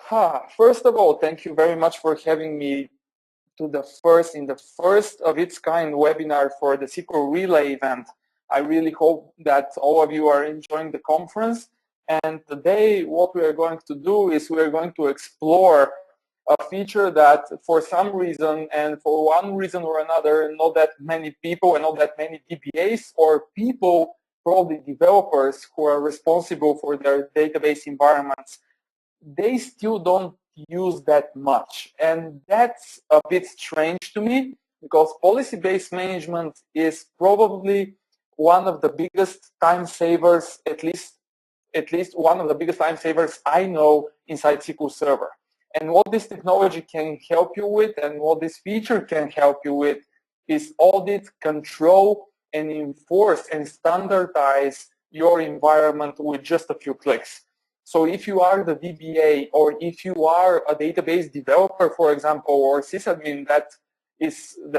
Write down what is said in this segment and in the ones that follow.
First of all, thank you very much for having me to the first of its kind webinar for the SQL Relay event. I really hope that all of you are enjoying the conference. And today, what we are going to do is we are going to explore a feature that for some reason and for one reason or another, not that many people and not that many DBAs or people, probably developers who are responsible for their database environments, they still don't use that much. And that's a bit strange to me because policy-based management is probably one of the biggest time savers, at least one of the biggest time savers I know inside SQL Server. And what this technology can help you with and what this feature can help you with is audit, control, and enforce and standardize your environment with just a few clicks. So if you are the DBA or if you are a database developer, for example, or sysadmin that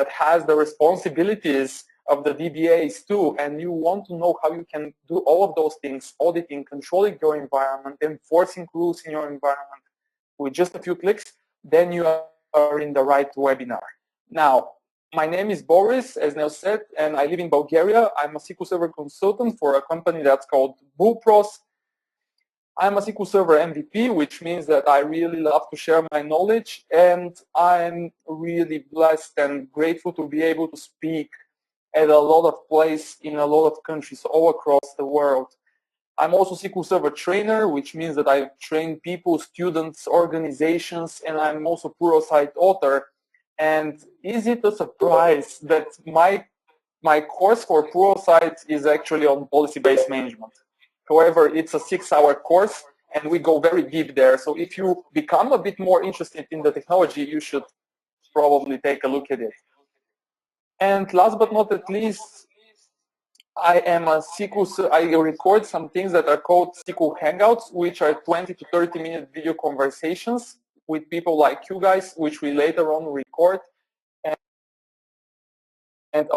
has the responsibilities of the DBAs too, and you want to know how you can do all of those things, auditing, controlling your environment, enforcing rules in your environment with just a few clicks, then you are in the right webinar. Now, my name is Boris, as Nel said, and I live in Bulgaria. I'm a SQL Server consultant for a company that's called Bulpros. I'm a SQL Server MVP, which means that I really love to share my knowledge, and I'm really blessed and grateful to be able to speak at a lot of places in a lot of countries all across the world. I'm also SQL Server trainer, which means that I train people, students, organizations, and I'm also Pluralsight author. And is it a surprise that my course for Pluralsight is actually on policy-based management? However, it's a 6-hour course, and we go very deep there. So if you become a bit more interested in the technology, you should probably take a look at it. And last but not least, I record some things that are called SQL Hangouts, which are 20 to 30-minute video conversations with people like you guys, which we later on record. And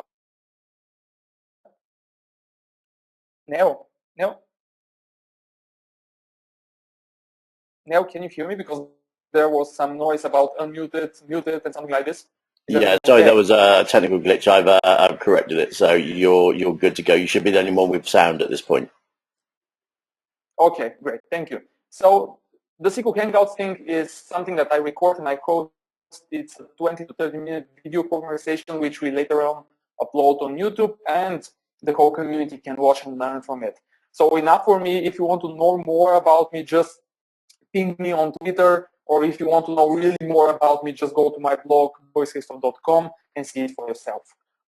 Neo, can you hear me? Because there was some noise about unmuted, muted, and something like this. Yeah, sorry, that was a technical glitch. I've corrected it, so you're good to go. You should be the only one with sound at this point. Okay, great, thank you. So the SQL Hangouts thing is something that I record and I host. It's a 20 to 30-minute video conversation, which we later on upload on YouTube, and the whole community can watch and learn from it. So enough for me. If you want to know more about me, just ping me on Twitter, or if you want to know really more about me, just go to my blog, borishristov.com, and see it for yourself.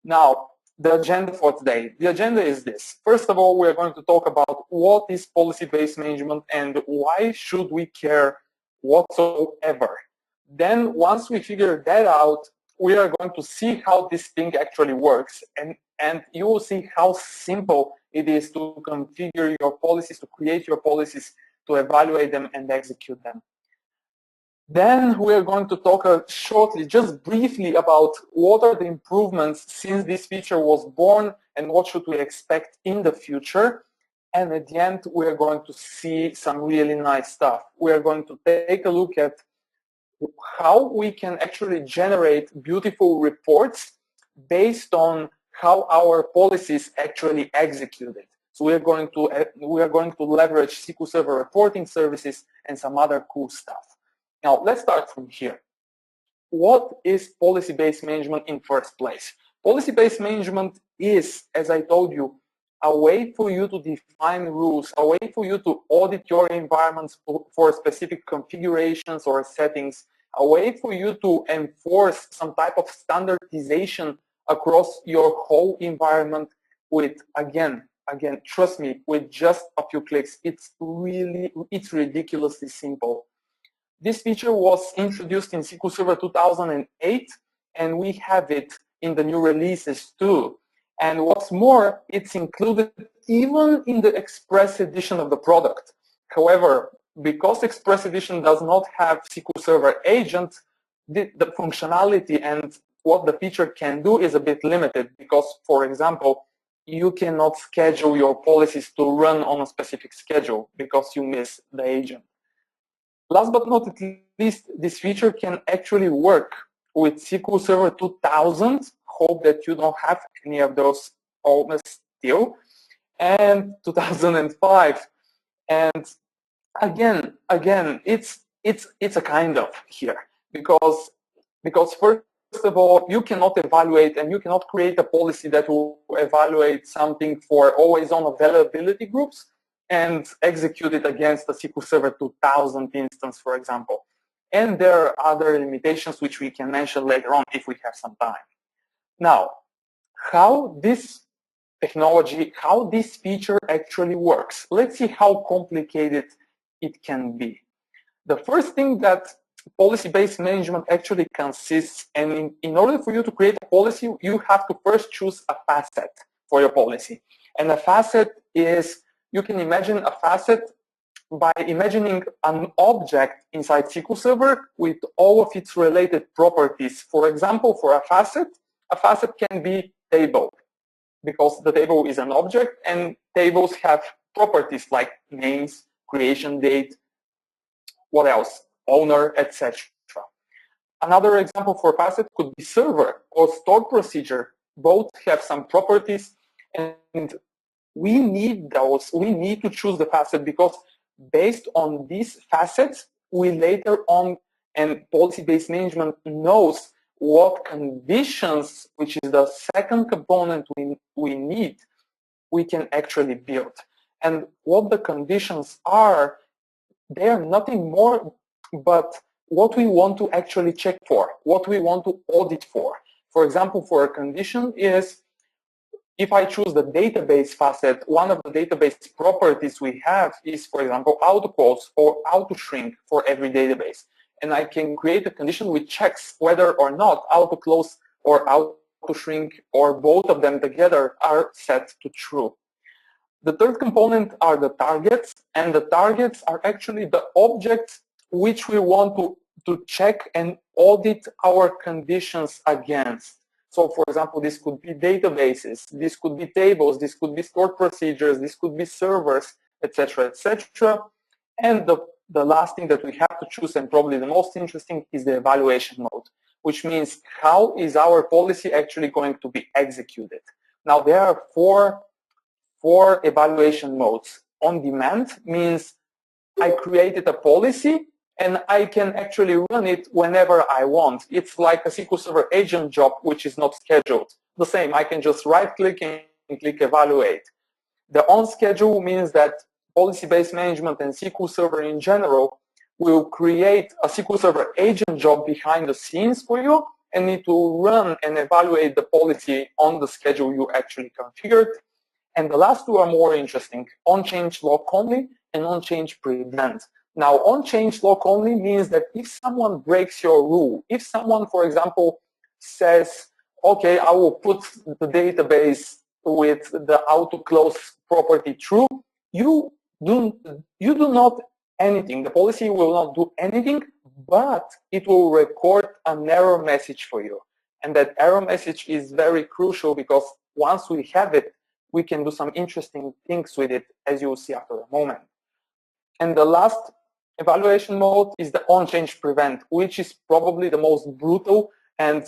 Now, the agenda for today. The agenda is this. First of all, we're going to talk about what is policy-based management and why should we care whatsoever. Then, once we figure that out, we are going to see how this thing actually works, and you will see how simple it is to configure your policies, to create your policies, to evaluate them and execute them. Then we are going to talk shortly, just briefly, about what are the improvements since this feature was born and what should we expect in the future. And at the end, we are going to see some really nice stuff. We are going to take a look at how we can actually generate beautiful reports based on how our policies actually executed. So we are going to leverage SQL Server reporting services and some other cool stuff. Now, let's start from here. What is policy-based management in first place? Policy-based management is, as I told you, a way for you to define rules, a way for you to audit your environments for specific configurations or settings, a way for you to enforce some type of standardization across your whole environment with, again, trust me, with just a few clicks. It's ridiculously simple. This feature was introduced in SQL Server 2008, and we have it in the new releases too. And what's more, it's included even in the Express edition of the product. However, because Express edition does not have SQL Server agent, the functionality and what the feature can do is a bit limited because, for example, you cannot schedule your policies to run on a specific schedule because you miss the agent. Last but not least, this feature can actually work with SQL Server 2000. Hope that you don't have any of those almost still, and 2005. And again, it's a kind of here, because first of all, you cannot evaluate and you cannot create a policy that will evaluate something for always on availability groups and execute it against the SQL Server 2000 instance, for example. And there are other limitations which we can mention later on if we have some time. Now, how this technology, how this feature actually works. Let's see how complicated it can be. The first thing that policy-based management actually consists, and in order for you to create a policy, you have to first choose a facet for your policy. And a facet is, you can imagine a facet by imagining an object inside SQL Server with all of its related properties. For example, for a facet can be table, because the table is an object and tables have properties like names, creation date, what else, owner, etc. Another example for facet could be server or stored procedure. Both have some properties, and we need those. We need to choose the facet because based on these facets, we later on, and policy-based management knows what conditions, which is the second component we need, we can actually build. And what the conditions are, they are nothing more but what we want to actually check for, what we want to audit for. For example, for a condition is, if I choose the database facet, one of the database properties we have is, for example, auto-close or auto-shrink for every database. And I can create a condition which checks whether or not auto-close or auto-shrink or both of them together are set to true. The third component are the targets, and the targets are actually the objects which we want to check and audit our conditions against. So, for example, this could be databases, this could be tables, this could be stored procedures, this could be servers, etc., etc. And the last thing that we have to choose, and probably the most interesting, is the evaluation mode, which means how is our policy actually going to be executed. Now, there are four evaluation modes. On demand means I created a policy and I can actually run it whenever I want. It's like a SQL Server agent job, which is not scheduled. The same, I can just right-click and click evaluate. The on-schedule means that policy-based management and SQL Server in general will create a SQL Server agent job behind the scenes for you, and it will run and evaluate the policy on the schedule you actually configured. And the last two are more interesting, on-change lock only and on-change prevent. Now, on-change lock only means that if someone breaks your rule, if someone, for example, says, okay, I will put the database with the auto-close property true, you do not anything. The policy will not do anything, but it will record an error message for you. And that error message is very crucial because once we have it, we can do some interesting things with it, as you will see after a moment. And the last evaluation mode is the on-change prevent, which is probably the most brutal and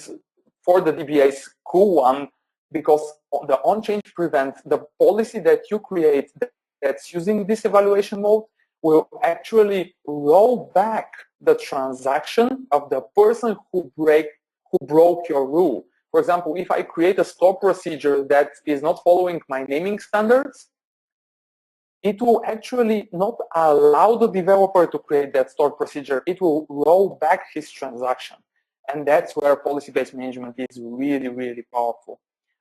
for the DBAs cool one, because the on-change prevent, the policy that you create that's using this evaluation mode will actually roll back the transaction of the person who broke your rule. For example, if I create a stored procedure that is not following my naming standards, it will actually not allow the developer to create that stored procedure. It will roll back his transaction. And that's where policy-based management is really, really powerful.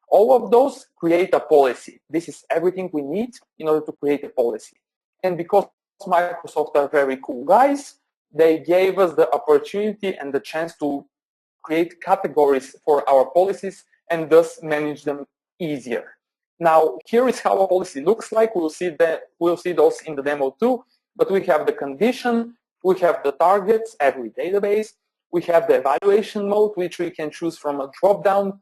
All of those create a policy. This is everything we need in order to create a policy. And because Microsoft are very cool guys, they gave us the opportunity and the chance to create categories for our policies and thus manage them easier. Now, here is how a policy looks like. We'll see those in the demo too, but we have the condition, we have the targets, every database, we have the evaluation mode, which we can choose from a drop-down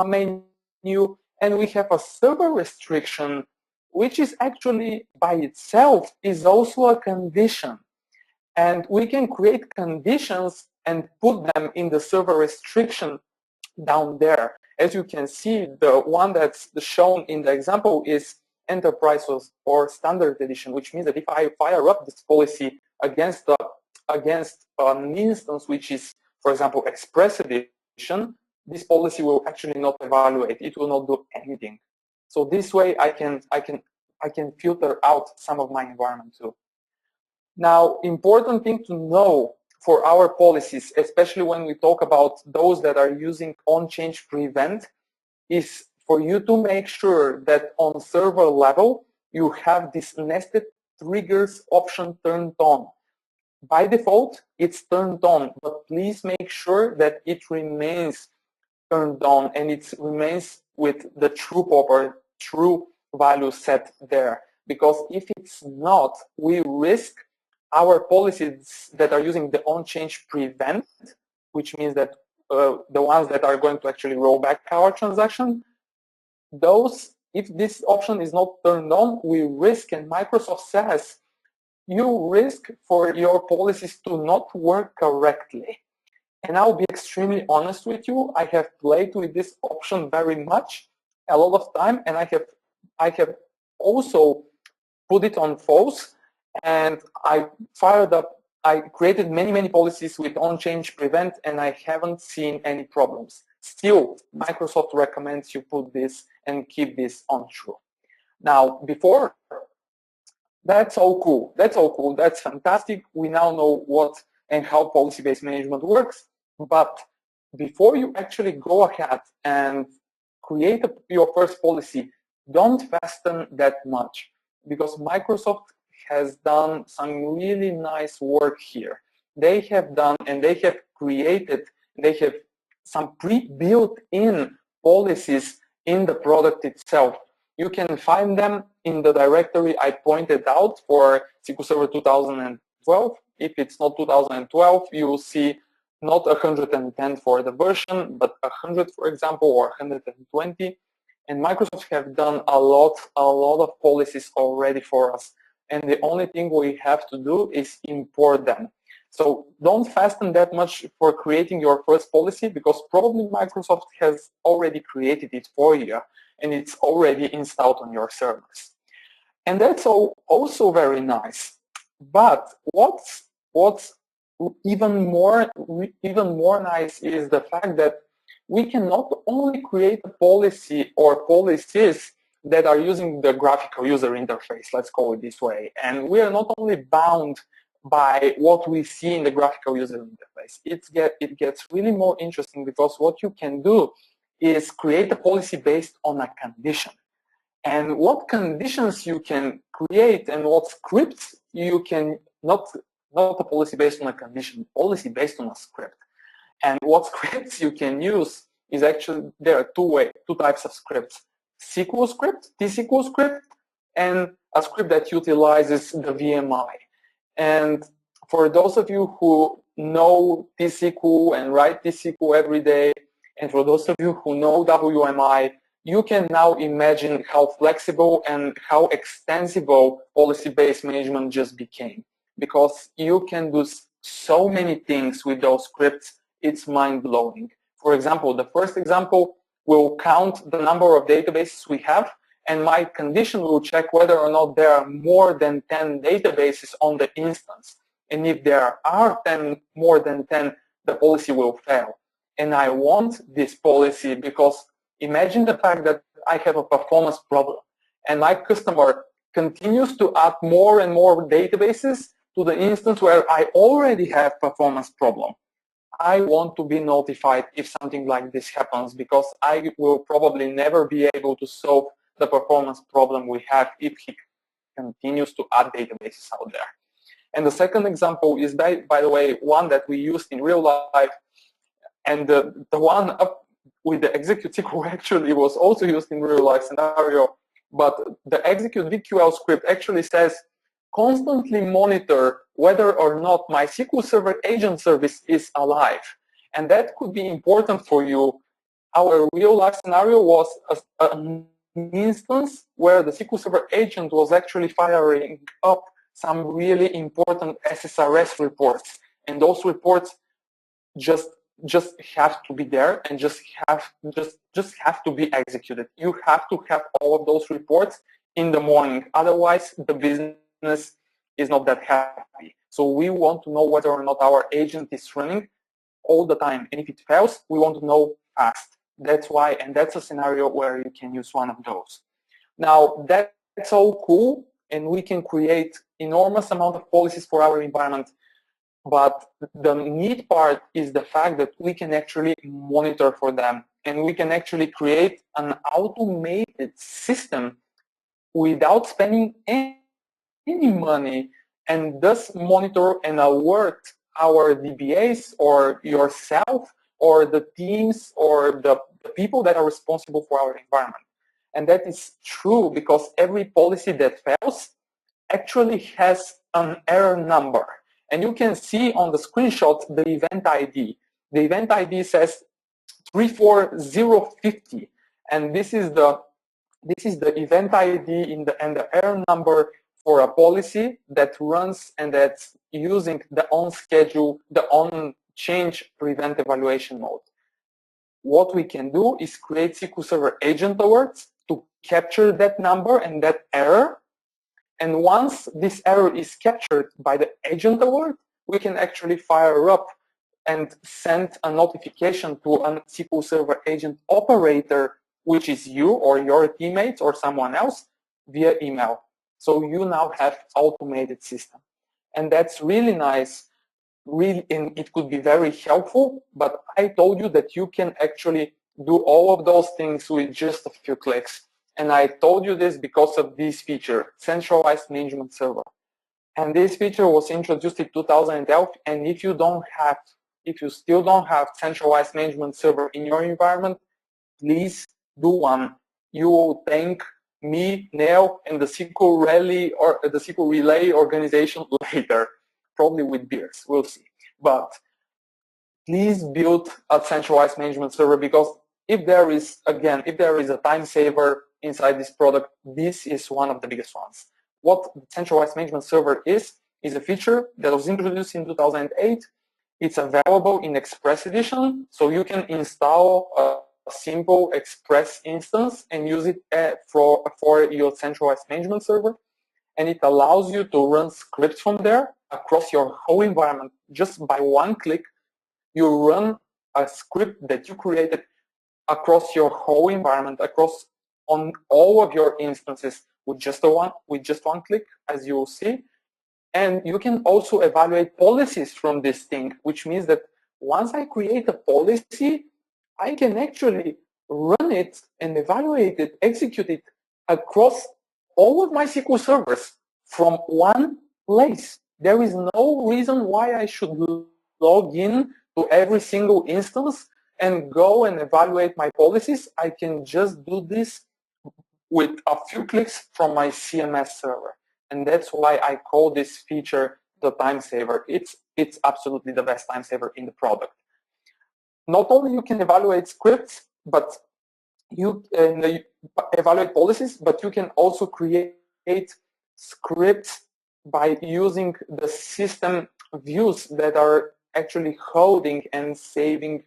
menu, and we have a server restriction, which is actually by itself is also a condition. And we can create conditions and put them in the server restriction down there. As you can see, the one that's shown in the example is Enterprise or Standard Edition, which means that if I fire up this policy against an instance which is, for example, Express Edition, this policy will actually not evaluate. It will not do anything. So this way, I can filter out some of my environment too. Now, important thing to know for our policies, especially when we talk about those that are using on-change prevent, is for you to make sure that on server level, you have this nested triggers option turned on. By default, it's turned on, but please make sure that it remains turned on and it remains with the true pop or true value set there. Because if it's not, we risk our policies that are using the on-change prevent, which means that the ones that are going to actually roll back our transaction, those, if this option is not turned on, we risk, and Microsoft says, you risk for your policies to not work correctly. And I'll be extremely honest with you, I have played with this option very much, a lot of time, and I have also put it on false, and I created many policies with on-change prevent, and I haven't seen any problems. Still, Microsoft recommends you put this and keep this on true. Now, before, that's all cool. That's all cool. That's fantastic. We now know what and how policy-based management works. But before you actually go ahead and create your first policy, don't fasten that much, because Microsoft has done some really nice work here. They have done and they have created, they have some pre-built in policies in the product itself. You can find them in the directory I pointed out for SQL Server 2012. If it's not 2012, you will see not 110 for the version, but 100, for example, or 120. And Microsoft have done a lot of policies already for us. And the only thing we have to do is import them. So don't fasten that much for creating your first policy, because probably Microsoft has already created it for you and it's already installed on your servers. And that's also very nice. But what's even more nice is the fact that we can not only create a policy or policies that are using the graphical user interface, let's call it this way, and we are not only bound by what we see in the graphical user interface. It gets really more interesting, because what you can do is create a policy based on a condition. And what conditions you can create and what scripts you can, not a policy based on a condition, policy based on a script. And what scripts you can use is actually, there are two types of scripts: SQL script, T-SQL script, and a script that utilizes the VMI. And for those of you who know T-SQL and write T-SQL every day, and for those of you who know WMI, you can now imagine how flexible and how extensible policy-based management just became. Because you can do so many things with those scripts, it's mind-blowing. For example, the first example will count the number of databases we have, and my condition will check whether or not there are more than 10 databases on the instance. And if there are more than 10, the policy will fail. And I want this policy because imagine the fact that I have a performance problem and my customer continues to add more and more databases to the instance where I already have performance problem. I want to be notified if something like this happens, because I will probably never be able to solve the performance problem we have if he continues to add databases out there. And the second example is, by the way, one that we used in real life, and the one up with the execute SQL actually was also used in real life scenario, but the execute VQL script actually says, constantly monitor whether or not my SQL Server agent service is alive. And that could be important for you. Our real life scenario was an instance where the SQL Server agent was actually firing up some really important SSRS reports, and those reports just have to be there and just have to be executed. You have to have all of those reports in the morning, otherwise the business is not that happy. So we want to know whether or not our agent is running all the time, and if it fails, we want to know fast. That's why, and that's a scenario where you can use one of those. Now that's all cool, and we can create enormous amount of policies for our environment. But the neat part is the fact that we can actually monitor for them, and we can actually create an automated system without spending any money, and thus monitor and alert our DBAs or yourself or the teams or the people that are responsible for our environment. And that is true because every policy that fails actually has an error number. And you can see on the screenshot the event ID. The event ID says 34050, and this is the event ID and the error number for a policy that runs and that's using the on-schedule, the on-change prevent evaluation mode. What we can do is create SQL Server agent alerts to capture that number and that error. And once this error is captured by the agent alert, we can actually fire up and send a notification to a SQL Server agent operator, which is you or your teammates or someone else, via email. So you now have automated system. And that's really nice. Really, and it could be very helpful, but I told you that you can actually do all of those things with just a few clicks. And I told you this because of this feature, Centralized Management Server. And this feature was introduced in 2012. And if you still don't have Centralized Management Server in your environment, please do one. You will thank me, Neo, and the SQL Relay or the SQL Relay organization later, probably with beers. We'll see. But please build a Centralized Management Server, because if there is a time saver inside this product, this is one of the biggest ones. What the Centralized Management Server is a feature that was introduced in 2008. It's available in Express Edition, so you can install a simple Express instance and use it for your Centralized Management Server. And it allows you to run scripts from there across your whole environment. Just by one click, you run a script that you created across your whole environment, on all of your instances with just one click, as you will see. And you can also evaluate policies from this thing, which means that once I create a policy, I can actually run it and evaluate it, execute it across all of my SQL servers from one place. There is no reason why I should log in to every single instance and go and evaluate my policies. I can just do this with a few clicks from my CMS server. And that's why I call this feature the time saver. It's absolutely the best time saver in the product. Not only you can evaluate scripts, but you can evaluate policies, but you can also create scripts by using the system views that are actually holding and saving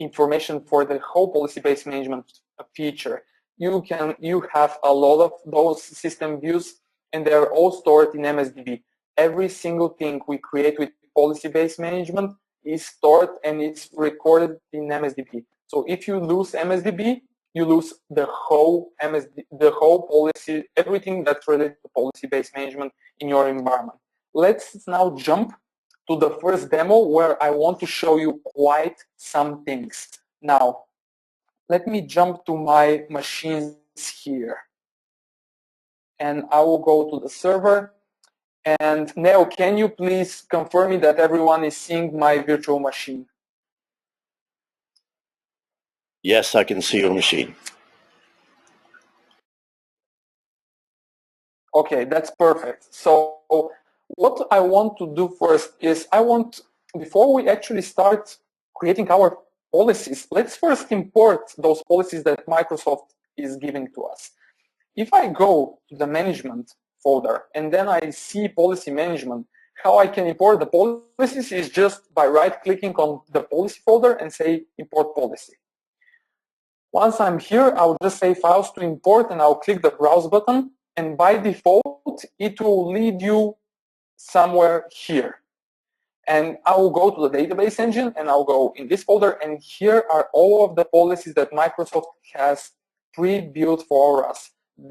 information for the whole policy-based management feature. You have a lot of those system views, and they're all stored in MSDB. Every single thing we create with policy-based management is stored and it's recorded in MSDB. So if you lose MSDB, you lose the whole policy, everything that's related to policy-based management in your environment. Let's now jump to the first demo where I want to show you quite some things. Now, let me jump to my machines here. And I will go to the server. And Neo, can you please confirm me that everyone is seeing my virtual machine? Yes, I can see your machine. Okay, that's perfect. So what I want to do first is before we actually start creating our policies, let's first import those policies that Microsoft is giving to us. If I go to the management folder, and then I see policy management. How I can import the policies is just by right-clicking on the policy folder and say import policy. Once I'm here, I'll just say files to import, and I'll click the browse button, and by default, it will lead you somewhere here. And I will go to the database engine, and I'll go in this folder, and here are all of the policies that Microsoft has pre-built for us.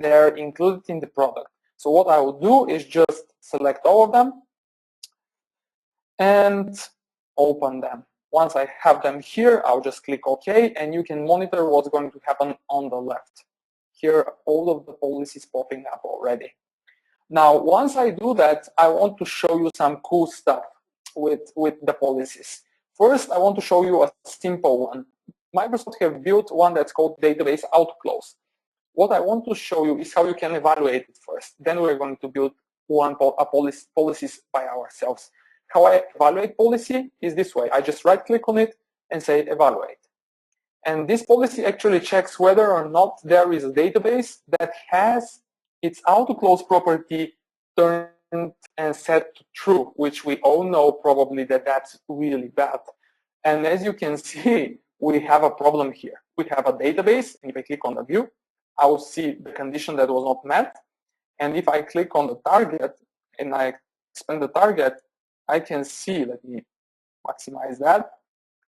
They're included in the product. So what I will do is just select all of them and open them. Once I have them here, I'll just click OK, and you can monitor what's going to happen on the left. Here are all of the policies popping up already. Now, once I do that, I want to show you some cool stuff with the policies. First, I want to show you a simple one. Microsoft have built one that's called database autoclose. What I want to show you is how you can evaluate it first. Then we're going to build policies by ourselves. How I evaluate policy is this way. I just right-click on it and say evaluate. And this policy actually checks whether or not there is a database that has its autoclose property turned and set to true, which we all know probably that that's really bad. And as you can see, we have a problem here. We have a database, and if I click on the view, I will see the condition that was not met. And if I click on the target and I expand the target, I can see, let me maximize that,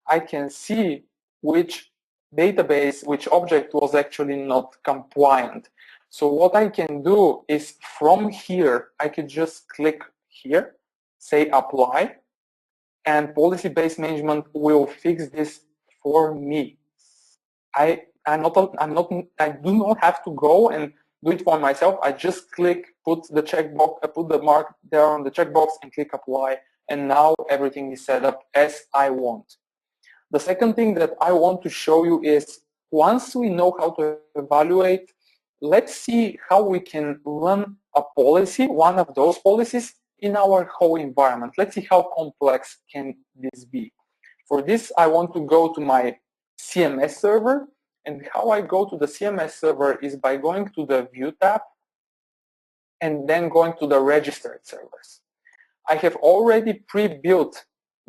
I can see which database, which object was actually not compliant. So what I can do is from here, I could just click here, say apply, and policy-based management will fix this for me. I do not have to go and do it for myself. I just click, put the checkbox, I put the mark there on the checkbox and click apply, and now everything is set up as I want. The second thing that I want to show you is once we know how to evaluate, let's see how we can run a policy, one of those policies, in our whole environment. Let's see how complex can this be. For this, I want to go to my CMS server, and how I go to the CMS server is by going to the View tab and then going to the Registered Servers. I have already pre-built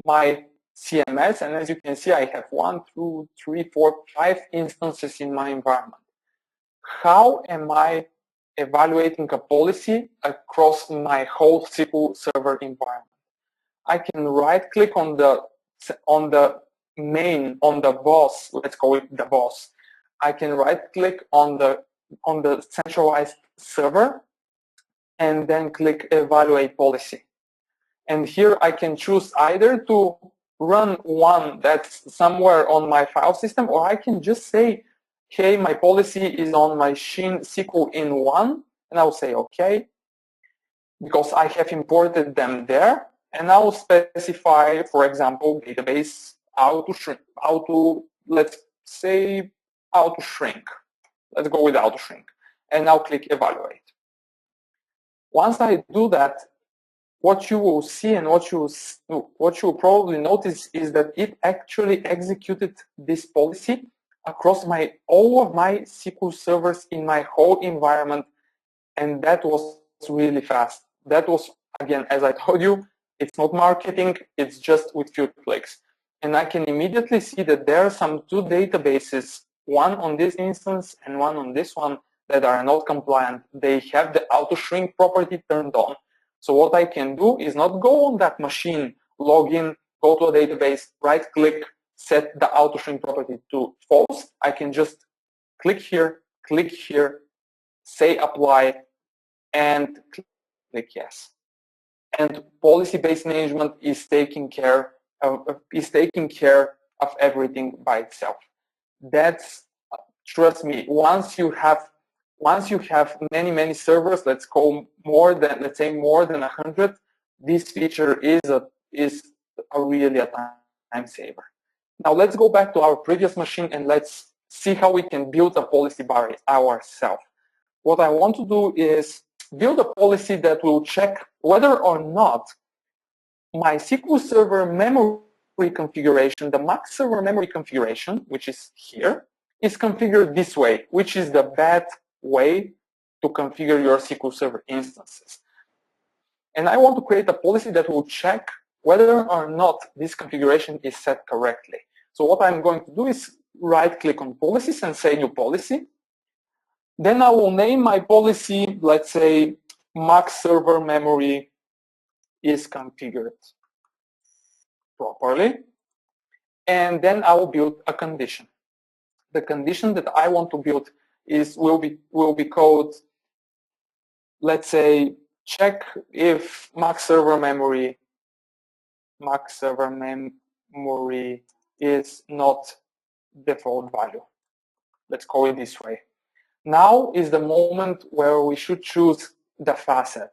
my CMS, and as you can see, I have 1, 2, 3, 4, 5 instances in my environment. How am I evaluating a policy across my whole SQL Server environment? I can right-click on the boss. Let's call it the boss. I can right-click on the centralized server, and then click Evaluate Policy. And here I can choose either to run one that's somewhere on my file system, or I can just say, hey, my policy is on my machine SQL in 1, and I'll say OK, because I have imported them there, and I'll specify, for example, database let's say auto shrink. Let's go with auto shrink, and I'll click Evaluate. Once I do that, what you will see and what you will probably notice is that it actually executed this policy across all of my SQL servers in my whole environment, and that was really fast. That was, again, as I told you, it's not marketing, it's just with few clicks. And I can immediately see that there are some 2 databases, one on this instance and one on this one, that are not compliant. They have the auto shrink property turned on. So what I can do is not go on that machine, log in, go to a database, right-click, set the auto shrink property to false. I can just click here, say apply, and click yes. And policy-based management is taking care of everything by itself. That's, trust me, once you have many servers, let's say more than 100, this feature is really a time saver. Now let's go back to our previous machine and let's see how we can build a policy by ourselves. What I want to do is build a policy that will check whether or not my SQL Server memory configuration, the max server memory configuration, which is here, is configured this way, which is the bad way to configure your SQL Server instances. And I want to create a policy that will check whether or not this configuration is set correctly. So what I'm going to do is right-click on policies and say new policy. Then I will name my policy, let's say, max server memory is configured properly. And then I will build a condition. The condition that I want to build will be called, let's say, check if max server memory is not default value. Let's call it this way. Now is the moment where we should choose the facet.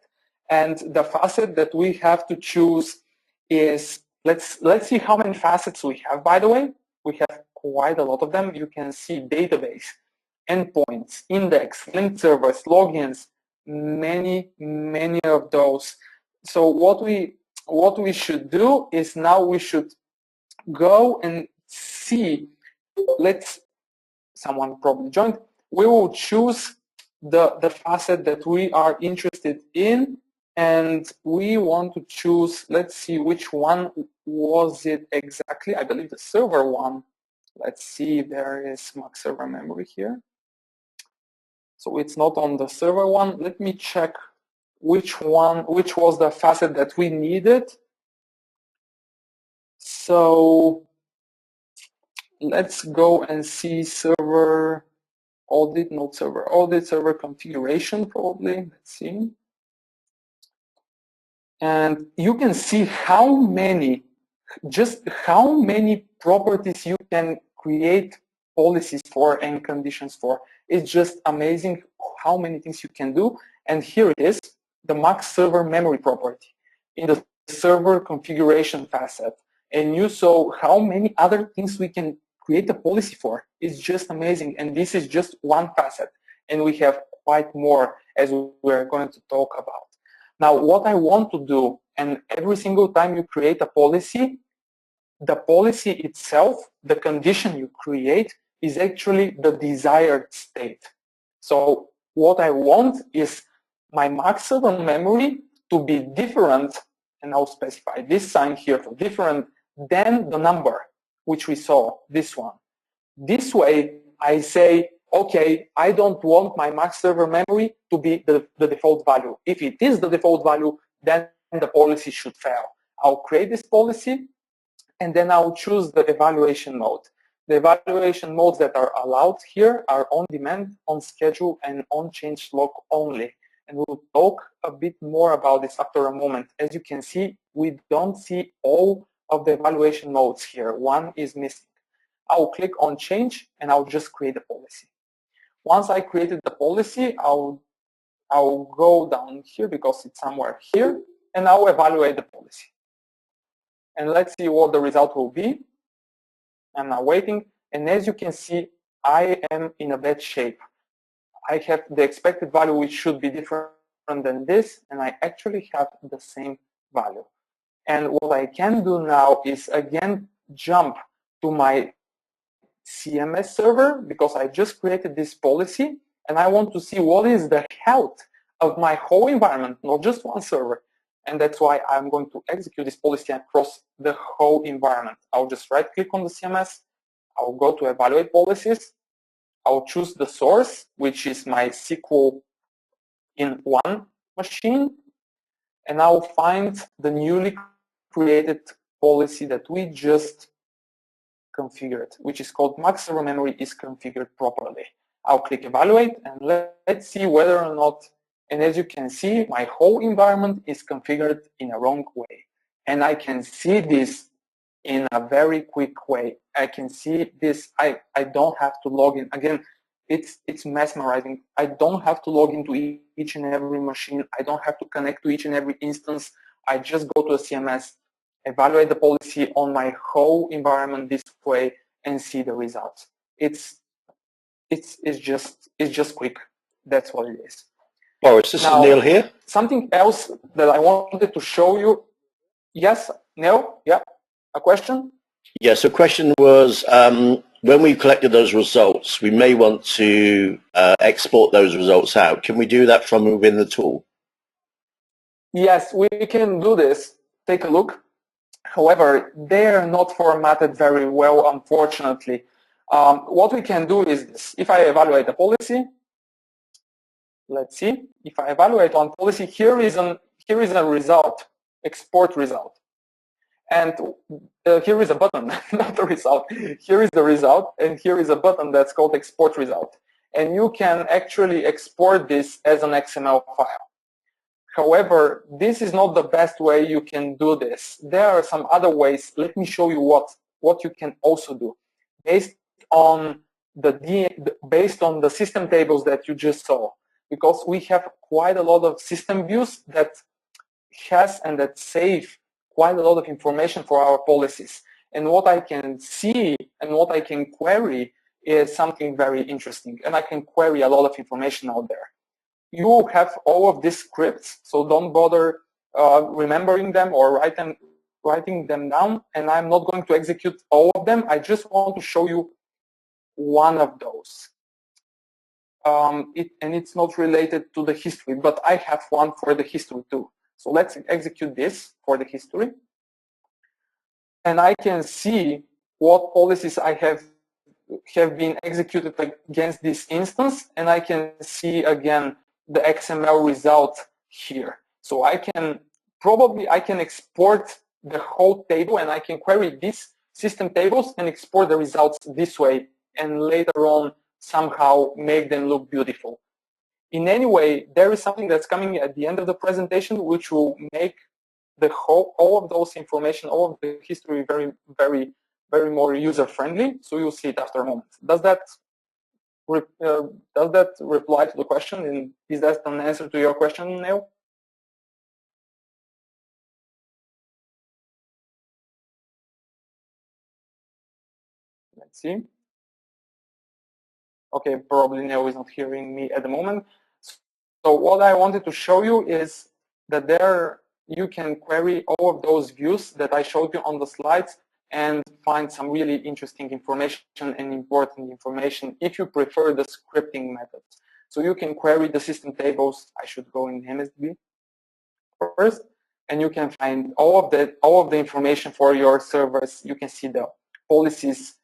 And the facet that we have to choose is, let's see how many facets we have, by the way. We have quite a lot of them. You can see database, endpoints, index, linked servers, logins, many of those. So what we should do is now we should go and see, someone probably joined, we will choose the facet that we are interested in, and we want to choose, let's see which one was it exactly. I believe the server one. Let's see if there is max server memory here. So it's not on the server one. Let me check which was the facet that we needed. So let's go and see server audit, not server audit, server configuration probably. Let's see. And you can see how many properties you can create policies for and conditions for. It's just amazing how many things you can do. And here it is, the max server memory property in the server configuration facet. And you saw how many other things we can create a policy for. It's just amazing. And this is just one facet. And we have quite more as we're going to talk about. Now, what I want to do, and every single time you create a policy, the policy itself, the condition you create, is actually the desired state. So what I want is my max server memory to be different, and I'll specify this sign here for different, than the number, which we saw, this one. This way, I say, okay, I don't want my max server memory to be the default value. If it is the default value, then the policy should fail. I'll create this policy, and then I'll choose the evaluation mode. The evaluation modes that are allowed here are on demand, on schedule, and on change log only. And we'll talk a bit more about this after a moment. As you can see, we don't see all of the evaluation modes here. One is missing. I'll click on change, and I'll just create a policy. Once I created the policy, I'll go down here because it's somewhere here, and I'll evaluate the policy. And let's see what the result will be. I'm now waiting, and as you can see, I am in a bad shape. I have the expected value, which should be different than this, and I actually have the same value. And what I can do now is again jump to my CMS server, because I just created this policy, and I want to see what is the health of my whole environment, not just one server. And that's why I'm going to execute this policy across the whole environment. I'll just right-click on the CMS. I'll go to Evaluate Policies. I'll choose the source, which is my SQL in one machine. And I'll find the newly created policy that we just configured, which is called max server memory is configured properly. I'll click Evaluate, and let's see whether or not. And as you can see, my whole environment is configured in a wrong way. And I can see this in a very quick way. I can see this. I don't have to log in. Again, it's mesmerizing. I don't have to log into each and every machine. I don't have to connect to each and every instance. I just go to a CMS, evaluate the policy on my whole environment this way, and see the results. It's just quick. That's what it is. Boris, this is Neil here. Something else that I wanted to show you. Yes, Neil? Yeah, a question? Yes, the question was, when we've collected those results, we may want to export those results out. Can we do that from within the tool? Yes, we can do this. Take a look. However, they are not formatted very well, unfortunately. What we can do is this. If I evaluate a policy, let's see. If I evaluate one policy, here is a result, export result. And here is a button, not a result. Here is the result, and here is a button that's called export result. And you can actually export this as an XML file. However, this is not the best way you can do this. There are some other ways. Let me show you what you can also do. Based on the system tables that you just saw, because we have quite a lot of system views that save quite a lot of information for our policies. And what I can see and what I can query is something very interesting. And I can query a lot of information out there. You have all of these scripts, so don't bother remembering them or writing them down. And I'm not going to execute all of them. I just want to show you one of those. And it's not related to the history, but I have one for the history too. So let's execute this for the history. And I can see what policies I have been executed against this instance, and I can see again the XML result here. So I can export the whole table, and I can query these system tables and export the results this way, and later on somehow make them look beautiful. In any way, there is something that's coming at the end of the presentation which will make all of those information, all of the history very, very, very more user-friendly. So you'll see it after a moment. Does that reply to the question? And is that an answer to your question, Neil? Let's see. Okay, probably Neil is not hearing me at the moment. So what I wanted to show you is that you can query all of those views that I showed you on the slides and find some really interesting information and important information if you prefer the scripting method. So you can query the system tables. I should go in MSDB first, and you can find all of the information for your servers. You can see the policies,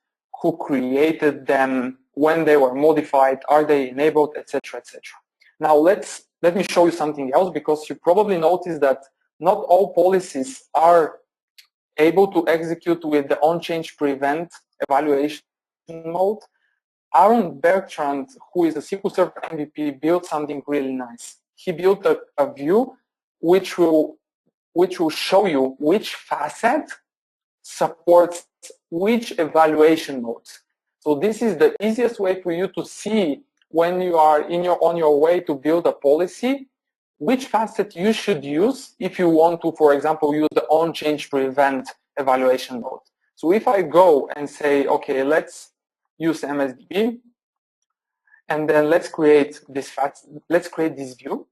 who created them, when they were modified, are they enabled, etc., etc. Now let me show you something else, because you probably noticed that not all policies are able to execute with the on-change prevent evaluation mode. Aaron Bertrand, who is a SQL Server MVP, built something really nice. He built a view which will show you which facet supports which evaluation modes. So this is the easiest way for you to see when you are on your way to build a policy, which facet you should use if you want to, for example, use the on-change prevent evaluation mode. So if I go and say, okay, let's use MSDB, and then let's create this view.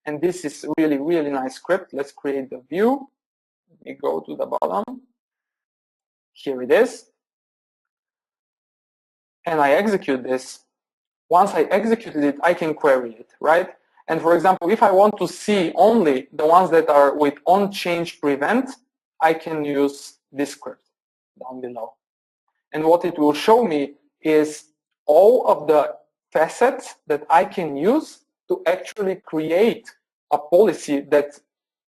And this is really, really nice script. Let's create the view. Let me go to the bottom. Here it is. And I execute this. Once I executed it, I can query it, right? And for example, if I want to see only the ones that are with on-change prevent, I can use this script down below. And what it will show me is all of the facets that I can use to actually create a policy that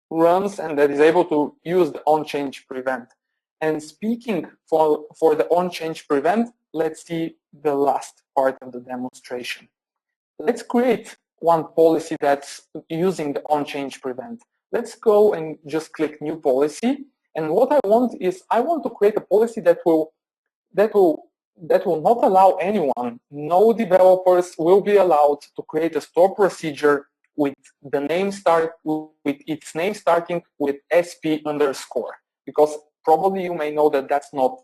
runs and that is able to use the on-change prevent. And speaking for the on-change prevent, let's see the last part of the demonstration. Let's create one policy that's using the on-change prevent. Let's go and just click new policy. And what I want is, I want to create a policy that will not allow anyone. No developers will be allowed to create a store procedure with its name starting with SP underscore, because probably you may know that that's not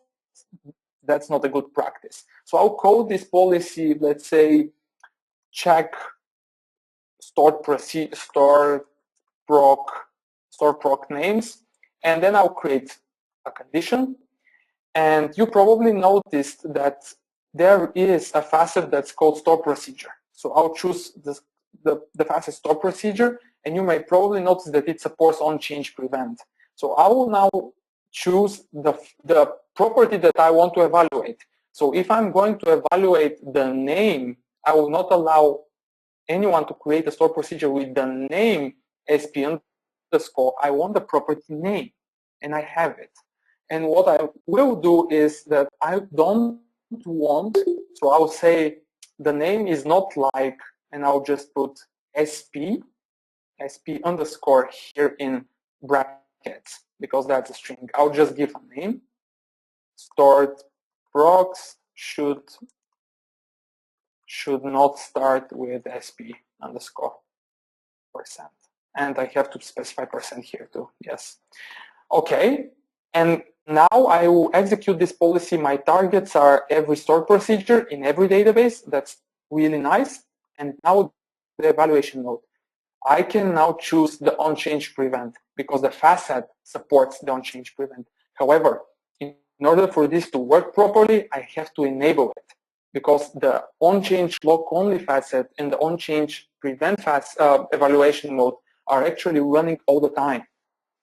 a good practice. So I'll code this policy, let's say, check store proc names, and then I'll create a condition. And you probably noticed that there is a facet that's called store procedure. So I'll choose the facet store procedure, and you may probably notice that it supports on-change prevent. So I will now choose the property that I want to evaluate. So if I'm going to evaluate the name, I will not allow anyone to create a store procedure with the name SP underscore. I want the property name, and I have it. And what I will do is that I don't want, so I'll say the name is not like, and I'll just put SP underscore here in brackets, because that's a string. I'll just give a name. Stored procs should not start with SP underscore %. And I have to specify % here too, yes. Okay, and now I will execute this policy. My targets are every stored procedure in every database. That's really nice. And now the evaluation mode. I can now choose the on-change prevent because the facet supports the on-change prevent. However, in order for this to work properly, I have to enable it because the on-change lock-only facet and the on-change prevent evaluation mode are actually running all the time.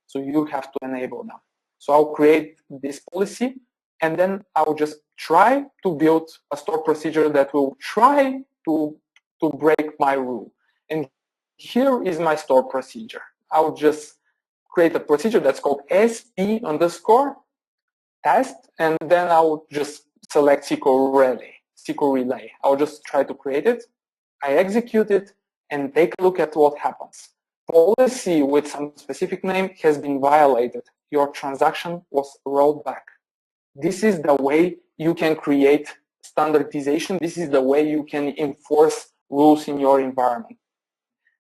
So you have to enable them. So I'll create this policy, and then I'll just try to build a store procedure that will try to break my rule. And here is my store procedure. I'll just create a procedure that's called SP underscore test, and then I'll just select SQL relay. I'll just try to create it. I execute it and take a look at what happens. Policy with some specific name has been violated. Your transaction was rolled back. This is the way you can create standardization. This is the way you can enforce rules in your environment.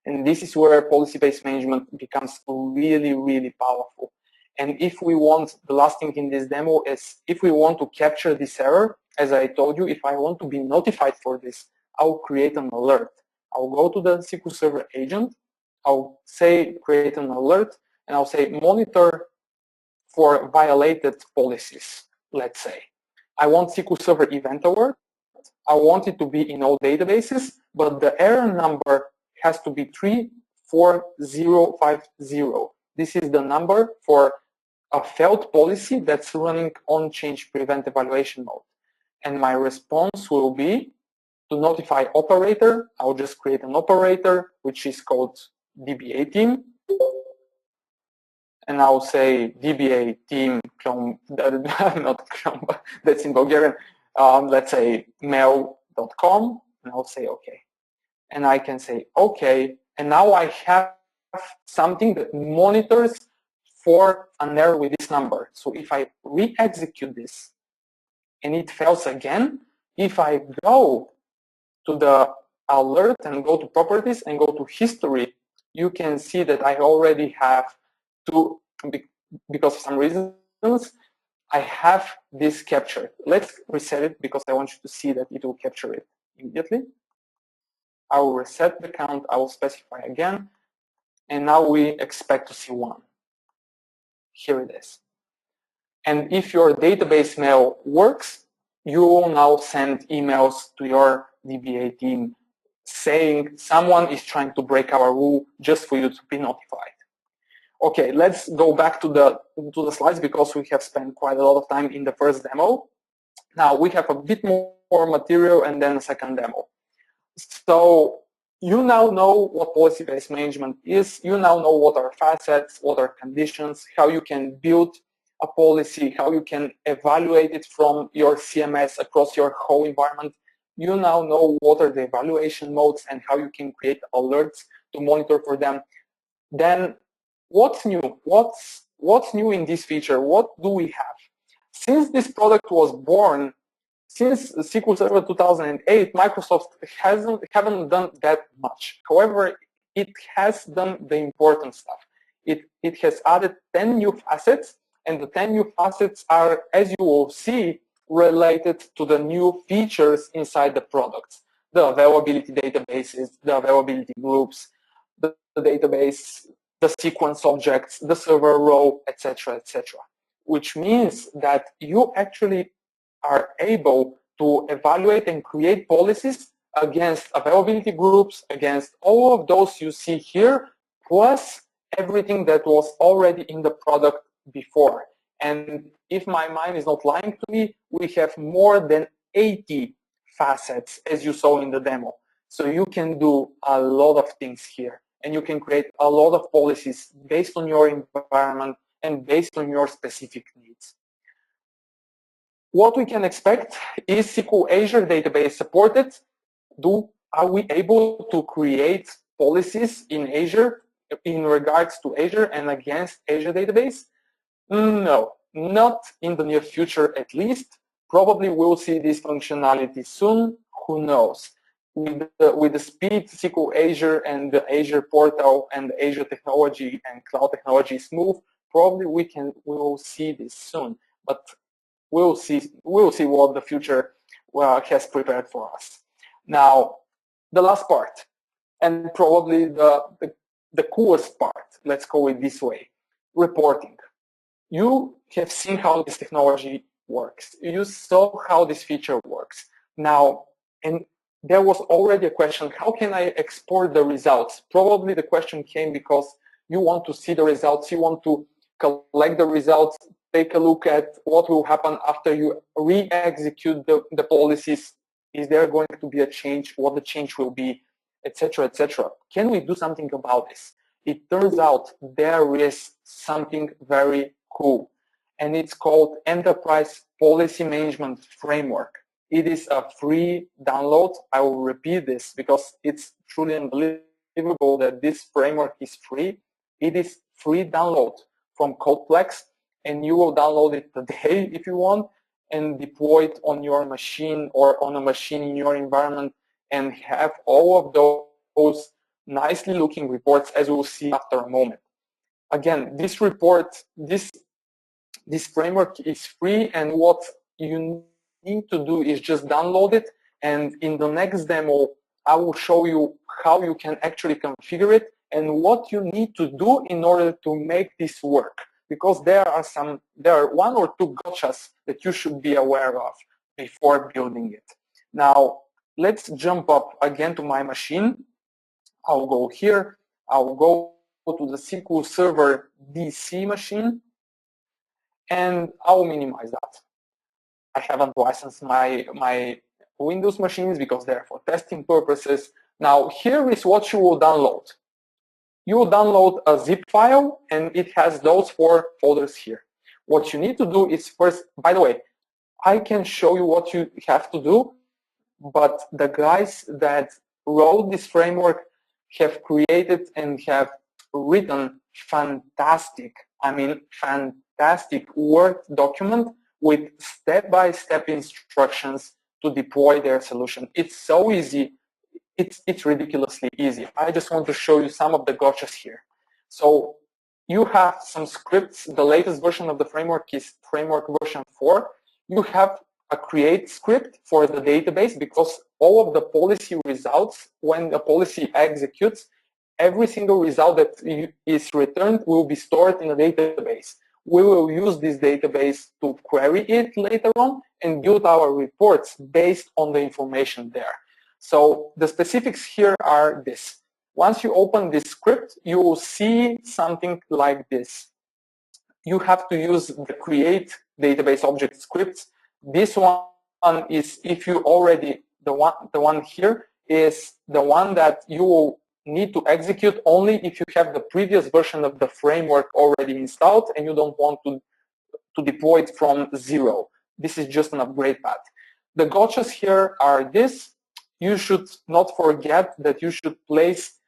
And this is where policy-based management becomes really, really powerful. And if we want, the last thing in this demo is if we want to capture this error, as I told you, if I want to be notified for this, I'll create an alert. I'll go to the SQL Server agent. I'll say create an alert, and I'll say monitor for violated policies, let's say. I want SQL Server event alert. I want it to be in all databases, but the error number has to be 34050. This is the number for a failed policy that's running on change prevent evaluation mode. And my response will be to notify operator. I'll just create an operator, which is called DBA team. And I'll say DBA team clone, not clone, that's in Bulgarian. Let's say mail.com, and I'll say okay. And I can say okay, and now I have something that monitors for an error with this number. So if I re-execute this and it fails again, if I go to the alert and go to properties and go to history, you can see that I already have because of some reasons, I have this captured. Let's reset it because I want you to see that it will capture it immediately. I will reset the count, I will specify again, and now we expect to see 1. Here it is. And if your database mail works, you will now send emails to your DBA team saying someone is trying to break our rule just for you to be notified. Okay, let's go back to the slides because we have spent quite a lot of time in the first demo. Now we have a bit more material and then a second demo. So you now know what policy-based management is. You now know what are facets, what are conditions, how you can build a policy, how you can evaluate it from your CMS across your whole environment. You now know what are the evaluation modes and how you can create alerts to monitor for them. Then what's new? What's new in this feature? What do we have? Since this product was born, since SQL Server 2008, Microsoft haven't done that much. However, it has done the important stuff. It has added 10 new facets, and the 10 new facets are, as you will see, related to the new features inside the products. The availability databases, the availability groups, the database, the sequence objects, the server row, etc., etc. which means that you actually are able to evaluate and create policies against availability groups, against all of those you see here, plus everything that was already in the product before. And if my mind is not lying to me, we have more than 80 facets, as you saw in the demo. So you can do a lot of things here, and you can create a lot of policies based on your environment and based on your specific needs. What we can expect is SQL Azure database supported. Are we able to create policies in Azure in regards to Azure and against Azure database? No, not in the near future at least. Probably we'll see this functionality soon, who knows. With the speed SQL Azure and the Azure portal and the Azure technology and cloud technology is move, probably we will see this soon. But we'll see what the future has prepared for us. Now, the last part, and probably the coolest part, let's call it this way, reporting. You have seen how this technology works. You saw how this feature works. Now, and there was already a question, how can I export the results? Probably the question came because you want to see the results, you want to collect the results, take a look at what will happen after you re-execute the policies. Is there going to be a change? What the change will be, etc., etc. Can we do something about this? It turns out there is something very cool, and it's called Enterprise Policy Management Framework. It is a free download. I will repeat this because it's truly unbelievable that this framework is free. It is free download from Codeplex, and you will download it today if you want and deploy it on your machine or on a machine in your environment and have all of those nicely looking reports, as we'll see after a moment. Again, this report, this framework is free, and what you need to do is just download it, and in the next demo I will show you how you can actually configure it and what you need to do in order to make this work, because there are one or two gotchas that you should be aware of before building it. Now let's jump up again to my machine. I'll go here, I'll go to the SQL Server DC machine, and I'll minimize that. I haven't licensed my Windows machines because they're for testing purposes. Now here is what you will download. You will download a zip file, and it has those 4 folders here. What you need to do is first, by the way, I can show you what you have to do, but the guys that wrote this framework have created and have written fantastic, I mean fantastic Word document with step-by-step instructions to deploy their solution. It's so easy. It's ridiculously easy. I just want to show you some of the gotchas here. So you have some scripts. The latest version of the framework is framework version 4. You have a create script for the database, because all of the policy results, when the policy executes, every single result that is returned will be stored in a database. We will use this database to query it later on and build our reports based on the information there. So the specifics here are this. Once you open this script, you will see something like this. You have to use the create database object scripts. This one is, if you already, the one here is the one that you will need to execute only if you have the previous version of the framework already installed and you don't want to deploy it from zero. This is just an upgrade path. The gotchas here are this. You should not forget that you should place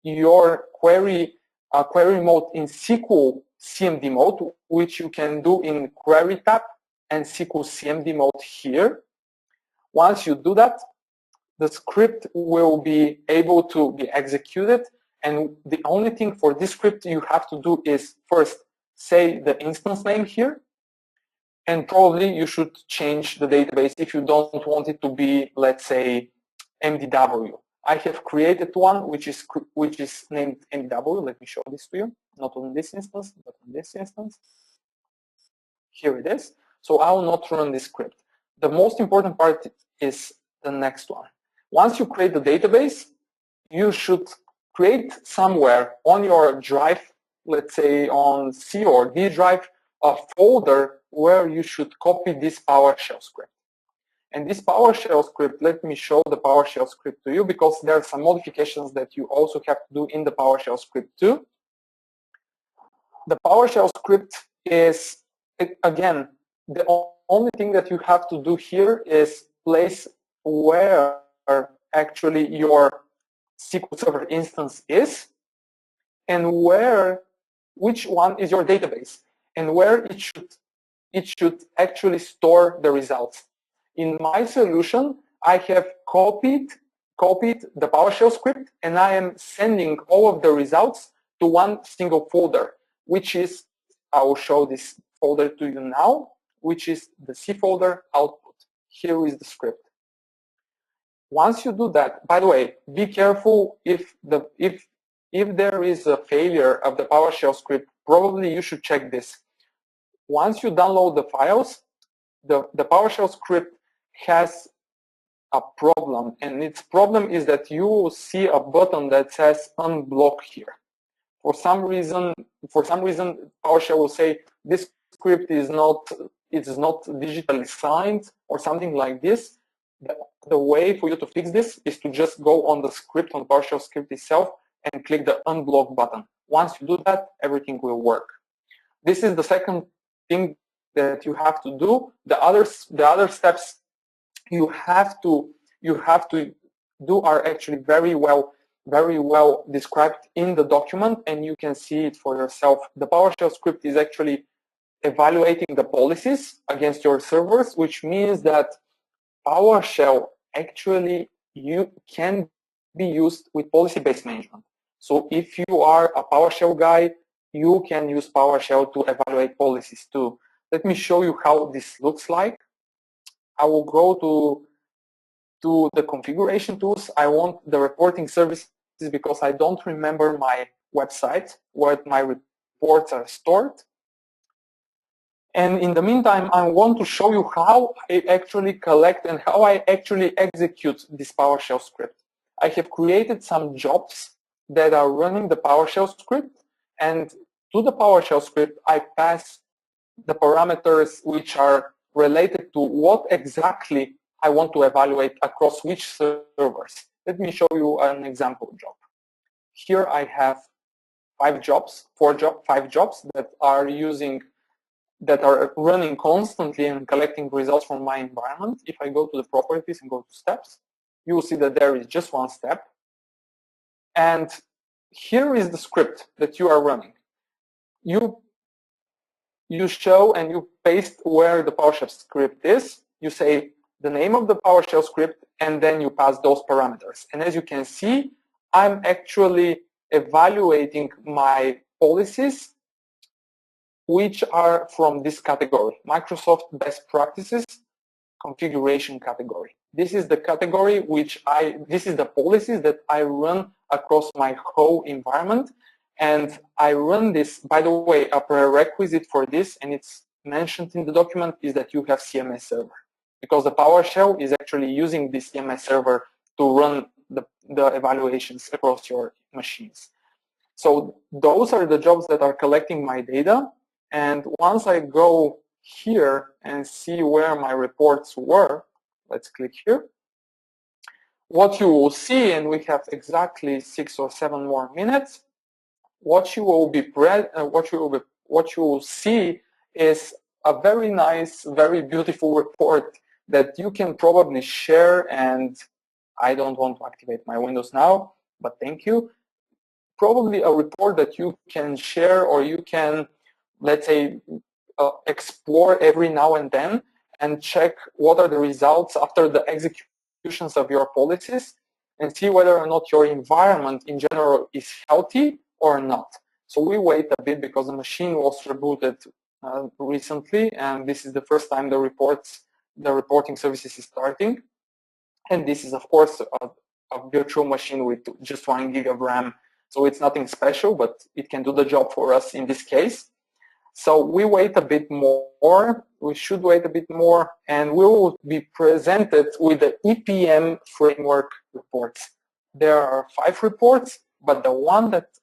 your query mode in SQL CMD mode, which you can do in Query tab and SQL CMD mode here. Once you do that, the script will be able to be executed, and the only thing for this script you have to do is first say the instance name here, and probably you should change the database if you don't want it to be, let's say, MDW. I have created one which is named MDW. Let me show this to you. Not on this instance, but on this instance. Here it is. So I will not run this script. The most important part is the next one. Once you create the database, you should create somewhere on your drive, let's say on C or D drive, a folder where you should copy this PowerShell script. And this PowerShell script, let me show the PowerShell script to you, because there are some modifications that you also have to do in the PowerShell script too. The PowerShell script is, again, the only thing that you have to do here is place where actually your SQL Server instance is, and which one is your database, and where it should actually store the results. In my solution, I have copied the PowerShell script, and I am sending all of the results to one single folder, which is, I will show this folder to you now, which is the C folder output. Here is the script. Once you do that, by the way, be careful if there is a failure of the PowerShell script, probably you should check this. Once you download the files, the PowerShell script has a problem, and its problem is that you will see a button that says unblock here. For some reason, PowerShell will say this script is not digitally signed or something like this. The way for you to fix this is to just go on the script, on PowerShell script itself, and click the unblock button. Once you do that, everything will work. This is the second thing that you have to do. The other steps you have to do are actually very well described in the document, and you can see it for yourself. The PowerShell script is actually evaluating the policies against your servers, which means that PowerShell actually can be used with policy-based management. So if you are a PowerShell guy, you can use PowerShell to evaluate policies too. Let me show you how this looks like. I will go to the configuration tools. I want the reporting services because I don't remember my website where my reports are stored. And in the meantime, I want to show you how I actually collect and how I actually execute this PowerShell script. I have created some jobs that are running the PowerShell script, and to the PowerShell script, I pass the parameters which are related to what exactly I want to evaluate across which servers. Let me show you an example job. Here I have 5 jobs that are running constantly and collecting results from my environment. If I go to the properties and go to steps, you will see that there is just one step. And here is the script that you are running. You show and you paste where the PowerShell script is. You say the name of the PowerShell script, and then you pass those parameters. And as you can see, I'm actually evaluating my policies which are from this category, Microsoft Best Practices Configuration category. This is the category this is the policies that I run across my whole environment. And I run this, by the way, a prerequisite for this, and it's mentioned in the document, is that you have CMS server, because the PowerShell is actually using this CMS server to run the evaluations across your machines. So those are the jobs that are collecting my data. And once I go here and see where my reports were, let's click here. What you will see, and we have exactly 6 or 7 more minutes, what you will see is a very nice, very beautiful report that you can probably share. And I don't want to activate my Windows now, but thank you. Probably a report that you can share, or you can, let's say, explore every now and then and check what are the results after the executions of your policies, and see whether or not your environment in general is healthy or not. So we wait a bit because the machine was rebooted recently, and this is the first time the reporting services is starting. And this is, of course, a virtual machine with just 1 gig of RAM. So it's nothing special, but it can do the job for us in this case. So we wait a bit more, we should wait a bit more, and we will be presented with the EPM framework reports. There are 5 reports, but the one that's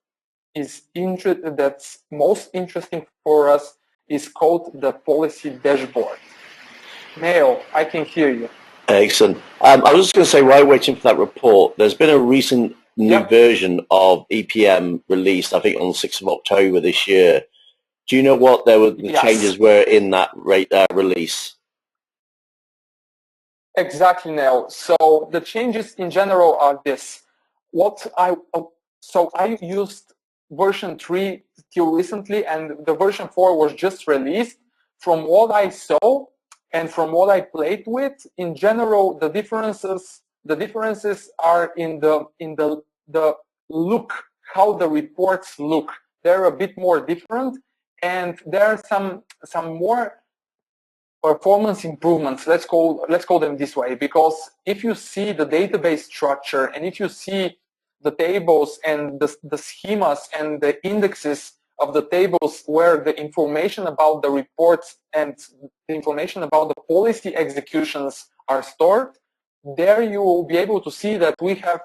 most interesting for us is called the policy dashboard. Mayo, I can hear you. Excellent. I was just going to say, while waiting for that report, there's been a recent new version of EPM released, I think on the 6th of October this year. Do you know what the changes were in that release? Exactly, Neil. So the changes in general are this. So I used version 3 till recently, and the version 4 was just released. From what I saw and from what I played with, in general, the differences are in the look, how the reports look. They're a bit more different, and there are some more performance improvements, let's call them this way, because if you see the database structure and if you see the tables and the schemas and the indexes of the tables where the information about the reports and the information about the policy executions are stored, there you will be able to see that we have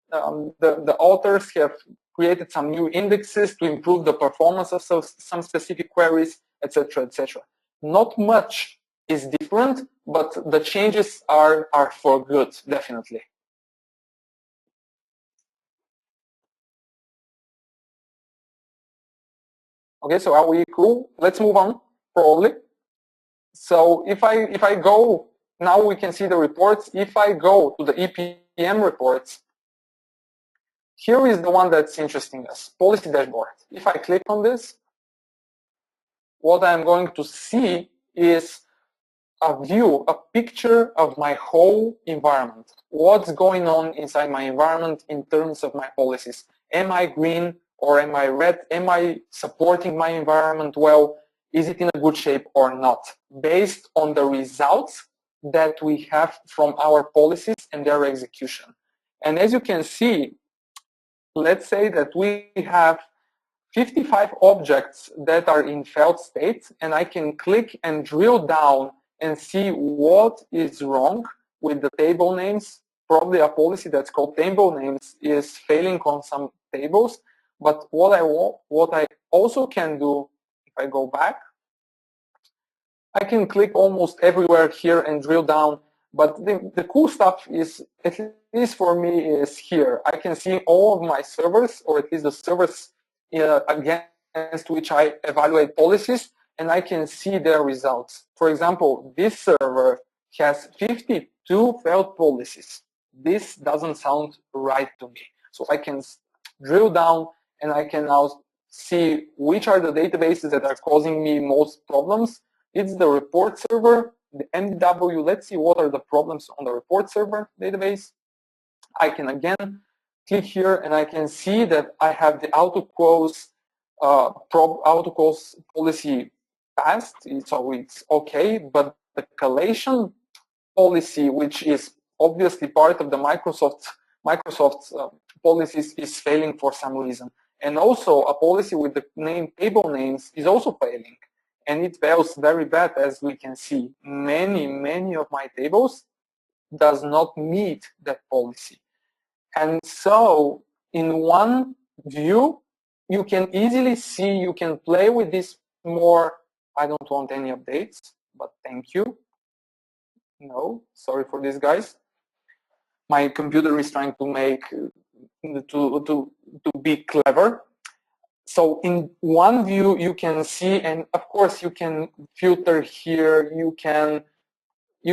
the authors have created some new indexes to improve the performance of some specific queries, etc., etc. Not much is different, but the changes are for good, definitely. Okay, so are we cool? Let's move on, probably. So if I go, now we can see the reports. If I go to the EPM reports, here is the one that's interesting us, policy dashboard. If I click on this, what I'm going to see is a view, a picture of my whole environment. What's going on inside my environment in terms of my policies? Am I green or am I red? Am I supporting my environment well? Is it in a good shape or not? Based on the results that we have from our policies and their execution. And as you can see, let's say that we have 55 objects that are in failed state, and I can click and drill down and see what is wrong with the table names. Probably a policy that's called table names is failing on some tables. But what I also can do, if I go back, I can click almost everywhere here and drill down. But the cool stuff is, at least for me, is here. I can see all of my servers, or at least the servers against which I evaluate policies, and I can see their results. For example, this server has 52 failed policies. This doesn't sound right to me. So I can drill down and I can now see which are the databases that are causing me most problems. It's the report server, the MDW. Let's see what are the problems on the report server database. I can again click here and I can see that I have the autoclose policy passed, so it's okay, but the collation policy, which is obviously part of the Microsoft's policies, is failing for some reason. And also a policy with the name table names is also failing. And it fails very bad, as we can see. Many of my tables does not meet that policy. And so in one view, you can easily see, you can play with this more. I don't want any updates, but thank you. No, sorry for this, guys. My computer is trying to make, to be clever. So in one view, you can see, and of course you can filter here, you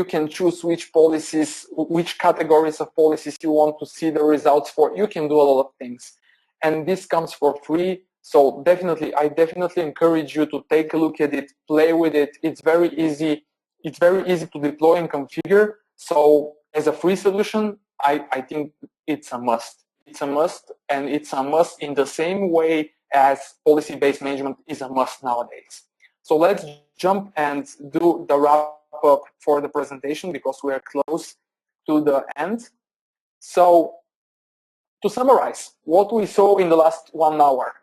can choose which policies, which categories of policies you want to see the results for. You can do a lot of things. And this comes for free. So I definitely encourage you to take a look at it, play with it. It's very easy. It's very easy to deploy and configure. So as a free solution, I think it's a must. It's a must, and it's a must in the same way as policy-based management is a must nowadays. So let's jump and do the wrap up for the presentation because we are close to the end. So to summarize what we saw in the last 1 hour,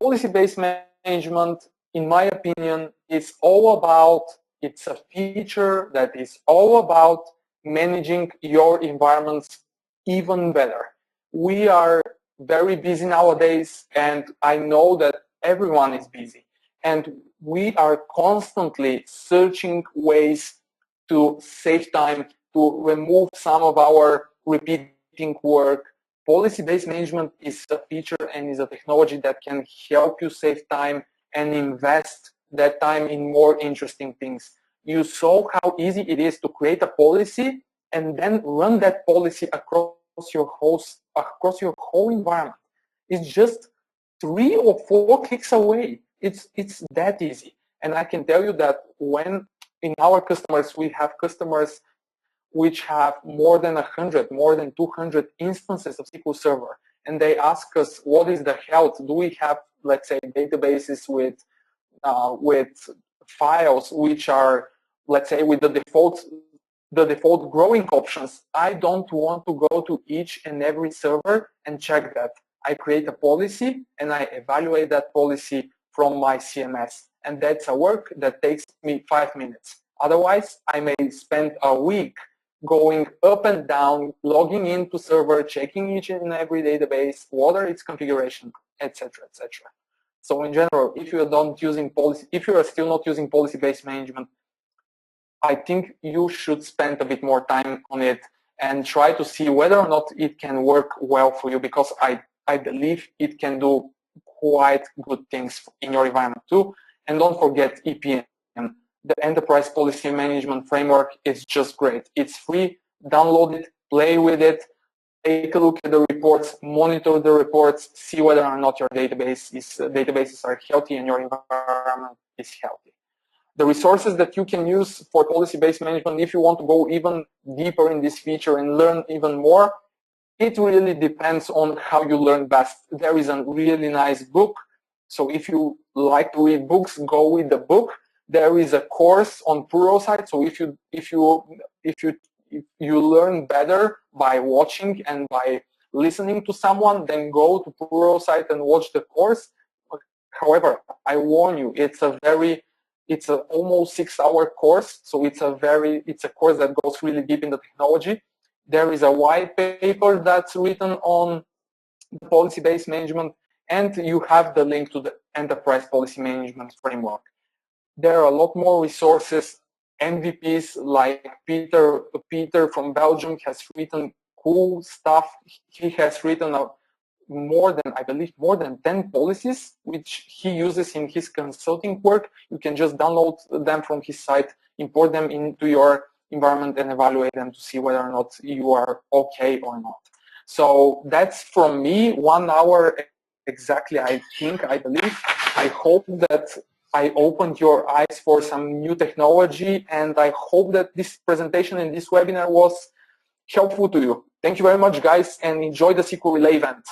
policy-based management in my opinion, it's a feature that is all about managing your environments even better. We are very busy nowadays, and I know that everyone is busy. And we are constantly searching ways to save time, to remove some of our repeating work. Policy-based management is a feature and is a technology that can help you save time and invest that time in more interesting things. You saw how easy it is to create a policy and then run that policy across your whole environment. It's just 3 or 4 clicks away. It's that easy. And I can tell you that when in our customers, we have customers which have more than 100, more than 200 instances of SQL Server. And they ask us, what is the health? Do we have, let's say, databases with files which are, let's say, with the default growing options? I don't want to go to each and every server and check that. I create a policy and I evaluate that policy from my CMS. And that's a work that takes me 5 minutes. Otherwise, I may spend a week going up and down, logging into server, checking each and every database, what are its configuration, etc., etc. So in general, if you are still not using policy-based management, I think you should spend a bit more time on it and try to see whether or not it can work well for you, because I believe it can do quite good things in your environment too. And don't forget EPM. The Enterprise Policy Management Framework is just great. It's free. Download it, play with it, take a look at the reports, monitor the reports, see whether or not your databases are healthy and your environment is healthy. The resources that you can use for policy-based management, if you want to go even deeper in this feature and learn even more, it really depends on how you learn best. There is a really nice book. So if you like to read books, go with the book. There is a course on Pluralsight. So if you learn better by watching and by listening to someone, then go to Pluralsight and watch the course. However, I warn you, it's an almost 6-hour course. So it's a course that goes really deep in the technology. There is a white paper that's written on the policy-based management, and you have the link to the Enterprise Policy Management Framework. There are a lot more resources. MVPs like Peter from Belgium has written cool stuff. He has written I believe more than 10 policies which he uses in his consulting work. You can just download them from his site, import them into your environment and evaluate them to see whether or not you are okay or not. So that's from me, 1 hour exactly, I believe. I hope that I opened your eyes for some new technology, and I hope that this presentation and this webinar was helpful to you. Thank you very much, guys, and enjoy the SQL Relay event.